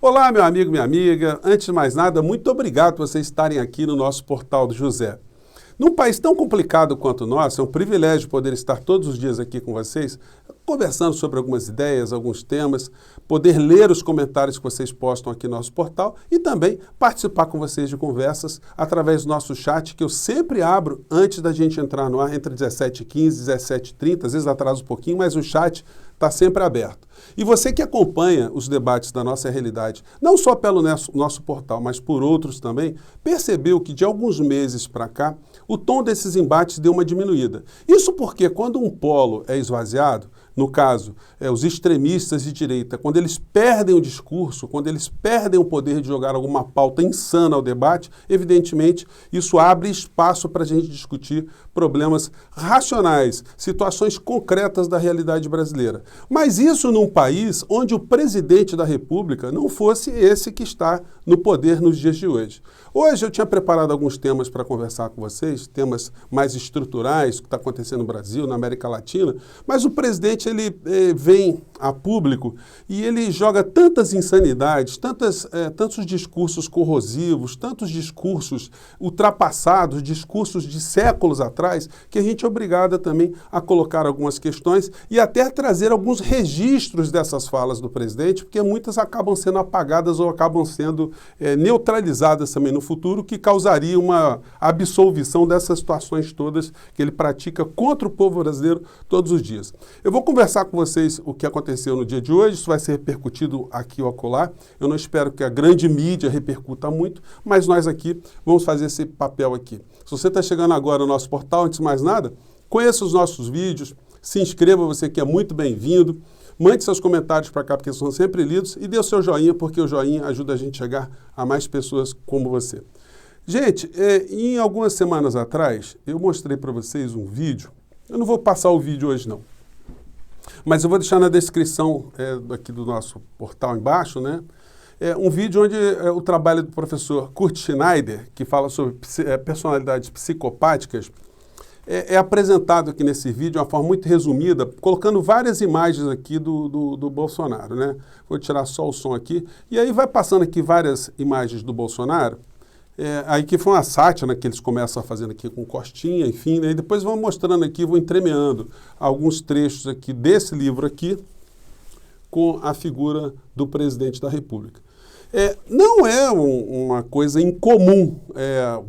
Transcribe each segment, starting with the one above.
Olá, meu amigo, minha amiga. Antes de mais nada, muito obrigado por vocês estarem aqui no nosso Portal do José. Num país tão complicado quanto o nosso, é um privilégio poder estar todos os dias aqui com vocês, conversando sobre algumas ideias, alguns temas, poder ler os comentários que vocês postam aqui no nosso portal e também participar com vocês de conversas através do nosso chat, que eu sempre abro antes da gente entrar no ar, entre 17h15 e 17h30, às vezes atrasa um pouquinho, mas o chat está sempre aberto. E você que acompanha os debates da nossa realidade, não só pelo nosso portal, mas por outros também, percebeu que de alguns meses para cá, o tom desses embates deu uma diminuída. Isso porque quando um polo é esvaziado, no caso, os extremistas de direita, quando eles perdem o discurso, quando eles perdem o poder de jogar alguma pauta insana ao debate, evidentemente, isso abre espaço para a gente discutir problemas racionais, situações concretas da realidade brasileira. Mas isso num país onde o presidente da República não fosse esse que está no poder nos dias de hoje. Hoje eu tinha preparado alguns temas para conversar com vocês, temas mais estruturais, o que está acontecendo no Brasil, na América Latina, mas o presidente ele vem a público e ele joga tantas insanidades, tantos discursos corrosivos, tantos discursos ultrapassados, discursos de séculos atrás, que a gente é obrigado também a colocar algumas questões e até trazer alguns registros dessas falas do presidente, porque muitas acabam sendo apagadas ou acabam sendo neutralizadas também no futuro, que causaria uma absolvição dessas situações todas que ele pratica contra o povo brasileiro todos os dias. Eu vou conversar com vocês o que aconteceu no dia de hoje, isso vai ser repercutido aqui ou acolá. Eu não espero que a grande mídia repercuta muito, mas nós aqui vamos fazer esse papel aqui. Se você está chegando agora no nosso portal, antes de mais nada, conheça os nossos vídeos, se inscreva, você que é muito bem-vindo. Mande seus comentários para cá, porque são sempre lidos, e dê o seu joinha, porque o joinha ajuda a gente a chegar a mais pessoas como você. Gente, em algumas semanas atrás, eu mostrei para vocês um vídeo. Eu não vou passar o vídeo hoje, não. Mas eu vou deixar na descrição aqui do nosso portal embaixo, né? Um vídeo onde o trabalho do professor Kurt Schneider, que fala sobre personalidades psicopáticas, é apresentado aqui nesse vídeo de uma forma muito resumida, colocando várias imagens aqui do Bolsonaro, né? Vou tirar só o som aqui. E aí vai passando aqui várias imagens do Bolsonaro, aí que foi uma sátira que eles começam a fazer aqui com costinha, enfim, né? E depois vão mostrando aqui, vão entremeando alguns trechos aqui desse livro aqui com a figura do presidente da República. Não é uma coisa incomum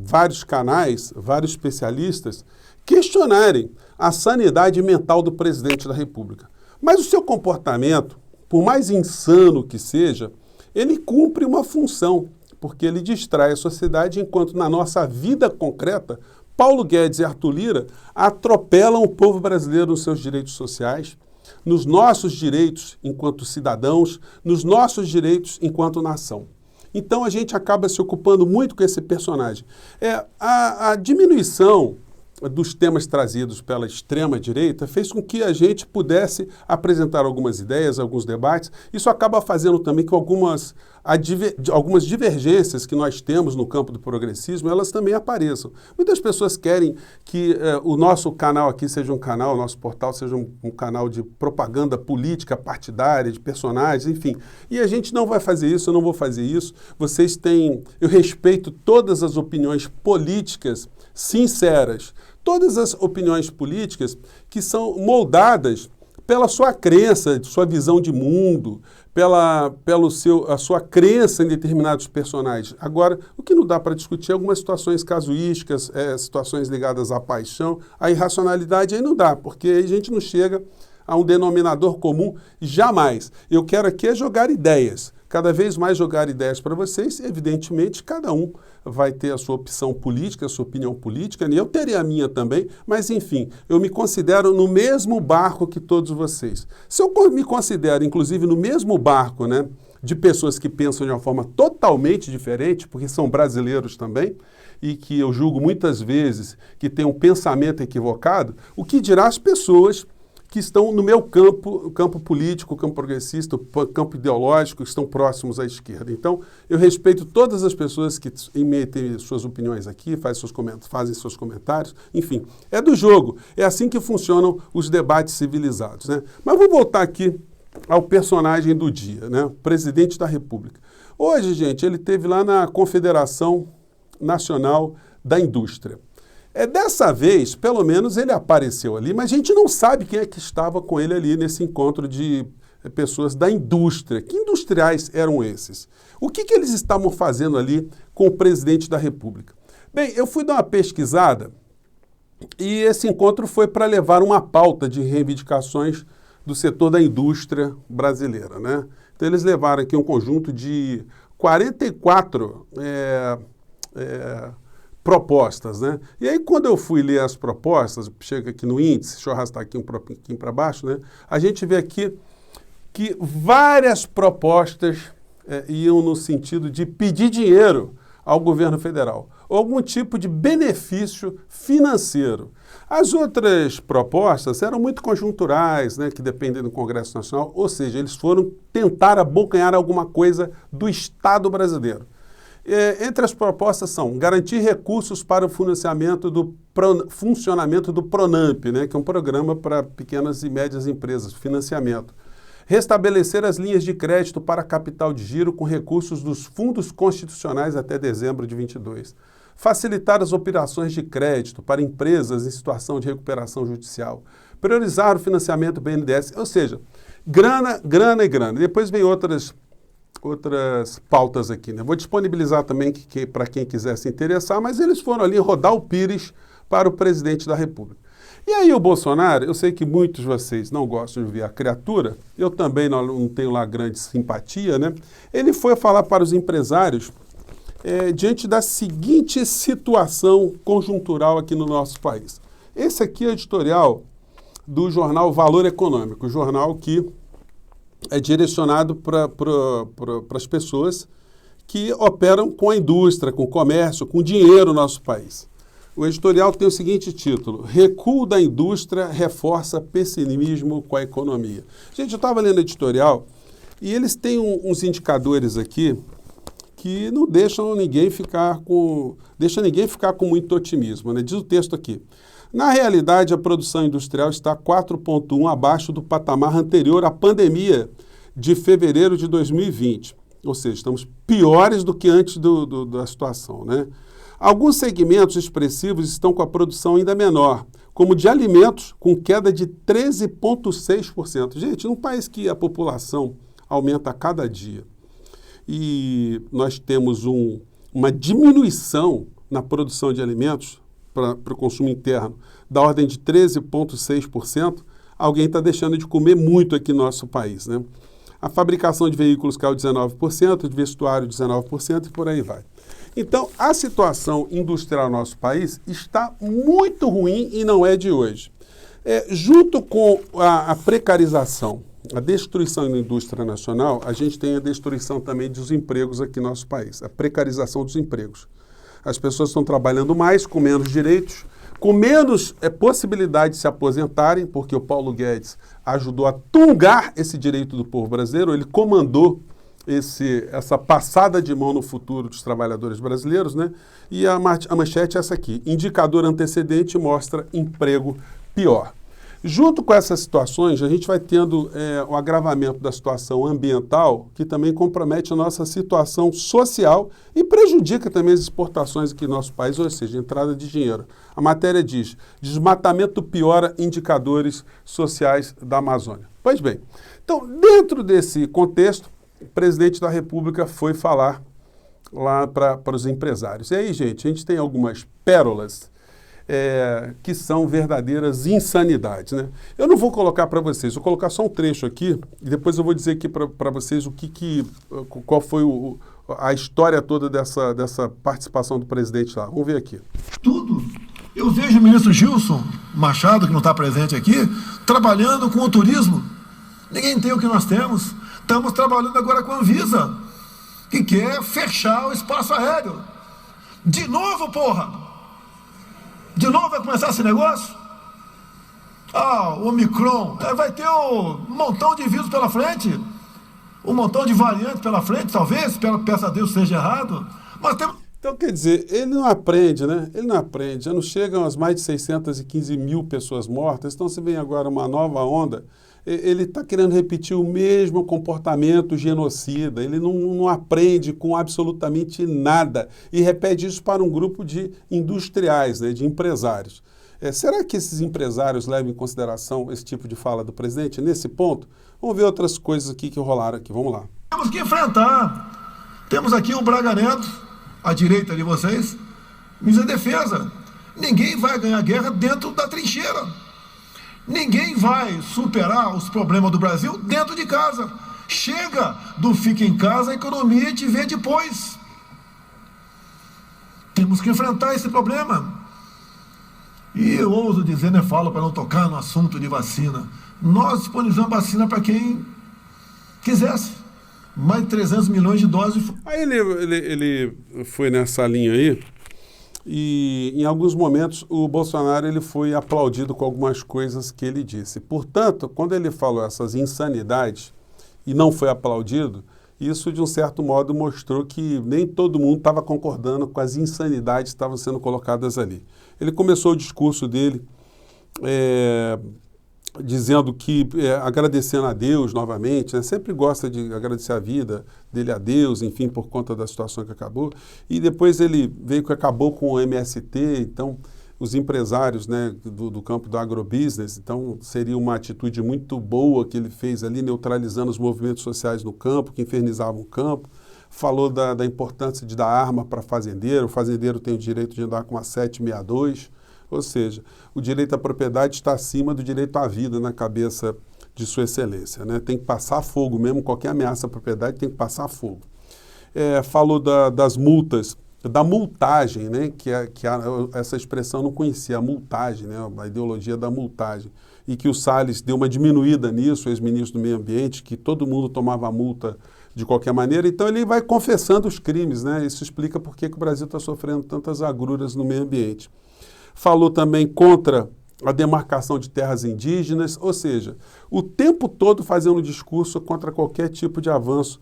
vários canais, vários especialistas questionarem a sanidade mental do presidente da República. Mas o seu comportamento, por mais insano que seja, ele cumpre uma função, porque ele distrai a sociedade, enquanto na nossa vida concreta, Paulo Guedes e Arthur Lira atropelam o povo brasileiro nos seus direitos sociais, nos nossos direitos enquanto cidadãos, nos nossos direitos enquanto nação. Então a gente acaba se ocupando muito com esse personagem. A diminuição dos temas trazidos pela extrema-direita fez com que a gente pudesse apresentar algumas ideias, alguns debates. Isso acaba fazendo também que algumas divergências que nós temos no campo do progressismo, elas também apareçam. Muitas pessoas querem que o nosso canal aqui seja um canal, o nosso portal seja um canal de propaganda política, partidária, de personagens, enfim. E a gente não vai fazer isso, eu não vou fazer isso. Eu respeito todas as opiniões políticas sinceras, todas as opiniões políticas que são moldadas pela sua crença, sua visão de mundo, a sua crença em determinados personagens. Agora, o que não dá para discutir é algumas situações casuísticas, situações ligadas à paixão, à irracionalidade, aí não dá, porque aí a gente não chega a um denominador comum jamais. Eu quero aqui jogar ideias. Cada vez mais jogar ideias para vocês, evidentemente, cada um vai ter a sua opção política, a sua opinião política, e eu terei a minha também, mas enfim, eu me considero no mesmo barco que todos vocês. Se eu me considero, inclusive, no mesmo barco, né, de pessoas que pensam de uma forma totalmente diferente, porque são brasileiros também, e que eu julgo muitas vezes que têm um pensamento equivocado, o que dirá as pessoas que estão no meu campo político, campo progressista, campo ideológico, que estão próximos à esquerda. Então, eu respeito todas as pessoas que emitem suas opiniões aqui, fazem seus comentários, enfim, é do jogo. É assim que funcionam os debates civilizados, né? Mas vou voltar aqui ao personagem do dia, né? Presidente da República. Hoje, gente, ele esteve lá na Confederação Nacional da Indústria. Dessa vez, pelo menos, ele apareceu ali, mas a gente não sabe quem é que estava com ele ali nesse encontro de pessoas da indústria. Que industriais eram esses? O que eles estavam fazendo ali com o presidente da República? Bem, eu fui dar uma pesquisada e esse encontro foi para levar uma pauta de reivindicações do setor da indústria brasileira, né? Então, eles levaram aqui um conjunto de 44 propostas, né? E aí, quando eu fui ler as propostas, chega aqui no índice, deixa eu arrastar aqui um pouquinho para baixo, né? A gente vê aqui que várias propostas iam no sentido de pedir dinheiro ao governo federal, ou algum tipo de benefício financeiro. As outras propostas eram muito conjunturais, né, que dependem do Congresso Nacional, ou seja, eles foram tentar abocanhar alguma coisa do Estado brasileiro. Entre as propostas são garantir recursos para o funcionamento do Pronamp, né, que é um programa para pequenas e médias empresas, financiamento. Restabelecer as linhas de crédito para capital de giro com recursos dos fundos constitucionais até dezembro de 22. Facilitar as operações de crédito para empresas em situação de recuperação judicial. Priorizar o financiamento BNDES, ou seja, grana, grana e grana. Depois vem outras pautas aqui, né? Vou disponibilizar também para quem quiser se interessar, mas eles foram ali rodar o pires para o presidente da República. E aí o Bolsonaro, eu sei que muitos de vocês não gostam de ver a criatura, eu também não tenho lá grande simpatia, né? Ele foi falar para os empresários diante da seguinte situação conjuntural aqui no nosso país. Esse aqui é o editorial do jornal Valor Econômico, jornal que é direcionado para as pessoas que operam com a indústria, com o comércio, com dinheiro no nosso país. O editorial tem o seguinte título: Recuo da indústria reforça pessimismo com a economia. Gente, eu estava lendo o editorial e eles têm uns indicadores aqui que não deixam ninguém ficar com muito otimismo, né? Diz o texto aqui: na realidade, a produção industrial está 4,1 abaixo do patamar anterior à pandemia de fevereiro de 2020. Ou seja, estamos piores do que antes da situação, né? Alguns segmentos expressivos estão com a produção ainda menor, como de alimentos, com queda de 13,6%. Gente, num país que a população aumenta a cada dia e nós temos uma diminuição na produção de alimentos para o consumo interno da ordem de 13,6%, alguém está deixando de comer muito aqui no nosso país, né? A fabricação de veículos caiu 19%, de vestuário 19% e por aí vai. Então, a situação industrial no nosso país está muito ruim e não é de hoje. Junto com a precarização, a destruição da indústria nacional, a gente tem a destruição também dos empregos aqui no nosso país, a precarização dos empregos. As pessoas estão trabalhando mais, com menos direitos, com menos possibilidade de se aposentarem, porque o Paulo Guedes ajudou a tungar esse direito do povo brasileiro, ele comandou essa passada de mão no futuro dos trabalhadores brasileiros, né? E a manchete é essa aqui: indicador antecedente mostra emprego pior. Junto com essas situações, a gente vai tendo o agravamento da situação ambiental, que também compromete a nossa situação social e prejudica também as exportações aqui no nosso país, ou seja, entrada de dinheiro. A matéria diz: desmatamento piora indicadores sociais da Amazônia. Pois bem, então, dentro desse contexto, o presidente da República foi falar lá para os empresários. E aí, gente, a gente tem algumas pérolas que são verdadeiras insanidades, né? Eu não vou colocar para vocês, vou colocar só um trecho aqui e depois eu vou dizer aqui para vocês qual foi a história toda dessa participação do presidente lá. Vamos ver aqui. Tudo. Eu vejo o ministro Gilson Machado, que não está presente aqui, trabalhando com o turismo. Ninguém tem o que nós temos. Estamos trabalhando agora com a Anvisa, que quer fechar o espaço aéreo. De novo, porra! De novo vai começar esse negócio? O Omicron. Vai ter um montão de vírus pela frente. Um montão de variantes pela frente, talvez. Peça a Deus seja errado. Mas temos... Então, quer dizer, ele não aprende, né? Ele não aprende. Já não chegam as mais de 615 mil pessoas mortas. Então, se vem agora uma nova onda, ele está querendo repetir o mesmo comportamento genocida, ele não aprende com absolutamente nada e repete isso para um grupo de industriais, né, de empresários. Será que esses empresários levam em consideração esse tipo de fala do presidente nesse ponto? Vamos ver outras coisas aqui que rolaram aqui, vamos lá. Temos que enfrentar. Temos aqui o Braga Neto, à direita de vocês, ministro da Defesa. Ninguém vai ganhar guerra dentro da trincheira. Ninguém vai superar os problemas do Brasil dentro de casa. Chega do fica em casa, a economia te vê depois. Temos que enfrentar esse problema. E eu ouso dizer, né, falo para não tocar no assunto de vacina. Nós disponibilizamos vacina para quem quisesse. Mais de 300 milhões de doses. Aí ele foi nessa linha aí e em alguns momentos o Bolsonaro ele foi aplaudido com algumas coisas que ele disse. Portanto, quando ele falou essas insanidades e não foi aplaudido, isso de um certo modo mostrou que nem todo mundo estava concordando com as insanidades que estavam sendo colocadas ali. Ele começou o discurso dele dizendo que, agradecendo a Deus novamente, né, sempre gosta de agradecer a vida dele a Deus, enfim, por conta da situação que acabou, e depois ele veio que acabou com o MST, então os empresários, né, do campo do agrobusiness, então seria uma atitude muito boa que ele fez ali, neutralizando os movimentos sociais no campo, que infernizavam o campo, falou da importância de dar arma para fazendeiro, o fazendeiro tem o direito de andar com a 762, ou seja, o direito à propriedade está acima do direito à vida na cabeça de sua excelência, né? Tem que passar fogo mesmo, qualquer ameaça à propriedade tem que passar fogo. Falou das multas, da multagem, né? Essa expressão eu não conhecia, a multagem, né? A ideologia da multagem. E que o Salles deu uma diminuída nisso, ex-ministro do Meio Ambiente, que todo mundo tomava multa de qualquer maneira. Então ele vai confessando os crimes, né? Isso explica por que o Brasil está sofrendo tantas agruras no meio ambiente. Falou também contra a demarcação de terras indígenas, ou seja, o tempo todo fazendo discurso contra qualquer tipo de avanço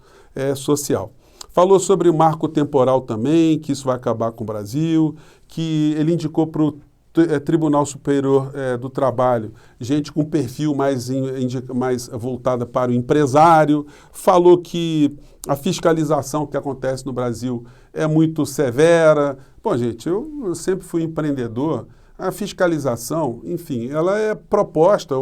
social. Falou sobre o marco temporal também, que isso vai acabar com o Brasil, que ele indicou para o Tribunal Superior do Trabalho gente com perfil mais voltada para o empresário. Falou que a fiscalização que acontece no Brasil é muito severa. Bom, gente, eu sempre fui empreendedor. A fiscalização, enfim, ela é proposta,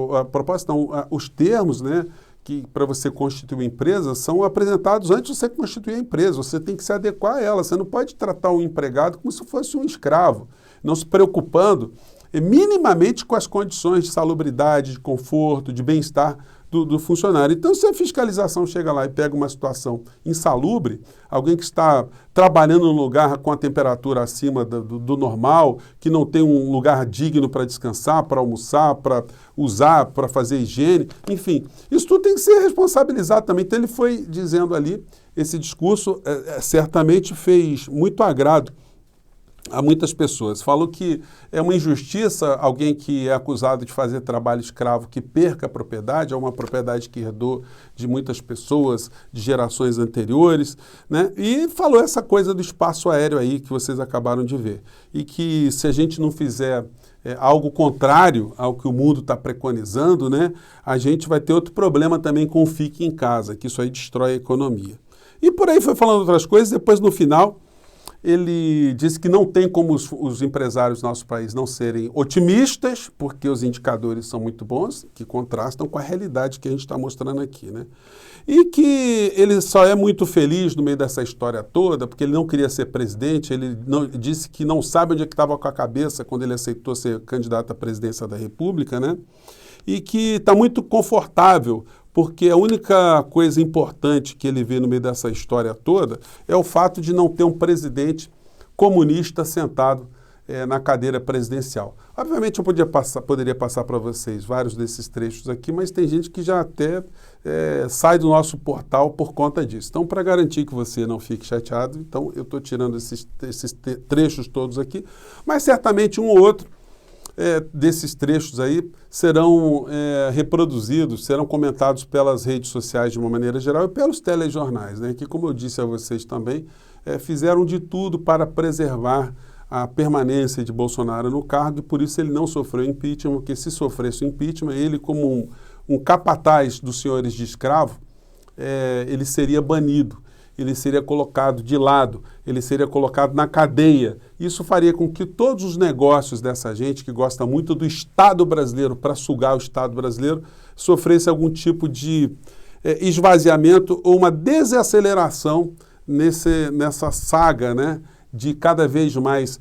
os termos, né, que para você constituir uma empresa são apresentados antes de você constituir a empresa. Você tem que se adequar a ela. Você não pode tratar um empregado como se fosse um escravo, não se preocupando minimamente com as condições de salubridade, de conforto, de bem-estar do funcionário. Então, se a fiscalização chega lá e pega uma situação insalubre, alguém que está trabalhando num lugar com a temperatura acima do normal, que não tem um lugar digno para descansar, para almoçar, para usar, para fazer higiene, enfim, isso tudo tem que ser responsabilizado também. Então, ele foi dizendo ali, esse discurso certamente fez muito agrado a muitas pessoas. Falou que é uma injustiça alguém que é acusado de fazer trabalho escravo que perca a propriedade, é uma propriedade que herdou de muitas pessoas de gerações anteriores, né? E falou essa coisa do espaço aéreo aí que vocês acabaram de ver. E que se a gente não fizer algo contrário ao que o mundo está preconizando, né, a gente vai ter outro problema também com o Fique em Casa, que isso aí destrói a economia. E por aí foi falando outras coisas, depois no final ele disse que não tem como os empresários do nosso país não serem otimistas, porque os indicadores são muito bons, que contrastam com a realidade que a gente está mostrando aqui, né? E que ele só é muito feliz no meio dessa história toda, porque ele não queria ser presidente, ele disse que não sabe onde é que estava com a cabeça quando ele aceitou ser candidato à presidência da República, né? E que está muito confortável, porque a única coisa importante que ele vê no meio dessa história toda é o fato de não ter um presidente comunista sentado na cadeira presidencial. Obviamente eu poderia passar para vocês vários desses trechos aqui, mas tem gente que já até sai do nosso portal por conta disso. Então, para garantir que você não fique chateado, então eu estou tirando esses trechos todos aqui, mas certamente um ou outro desses trechos aí serão reproduzidos, serão comentados pelas redes sociais de uma maneira geral e pelos telejornais, né, que, como eu disse a vocês também, fizeram de tudo para preservar a permanência de Bolsonaro no cargo e por isso ele não sofreu impeachment, porque se sofresse o impeachment, ele como um capataz dos senhores de escravo, ele seria banido, ele seria colocado de lado, ele seria colocado na cadeia. Isso faria com que todos os negócios dessa gente, que gosta muito do Estado brasileiro para sugar o Estado brasileiro, sofresse algum tipo de esvaziamento ou uma desaceleração nessa saga, né, de cada vez mais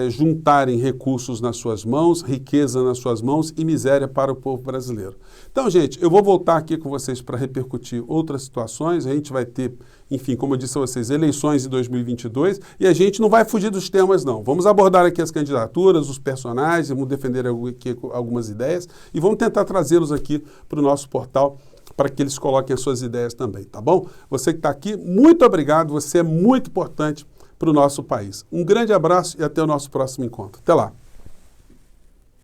juntarem recursos nas suas mãos, riqueza nas suas mãos e miséria para o povo brasileiro. Então, gente, eu vou voltar aqui com vocês para repercutir outras situações. A gente vai ter, enfim, como eu disse a vocês, eleições em 2022 e a gente não vai fugir dos temas, não. Vamos abordar aqui as candidaturas, os personagens, vamos defender aqui algumas ideias e vamos tentar trazê-los aqui para o nosso portal para que eles coloquem as suas ideias também, tá bom? Você que está aqui, muito obrigado, você é muito importante para o nosso país. Um grande abraço e até o nosso próximo encontro. Até lá!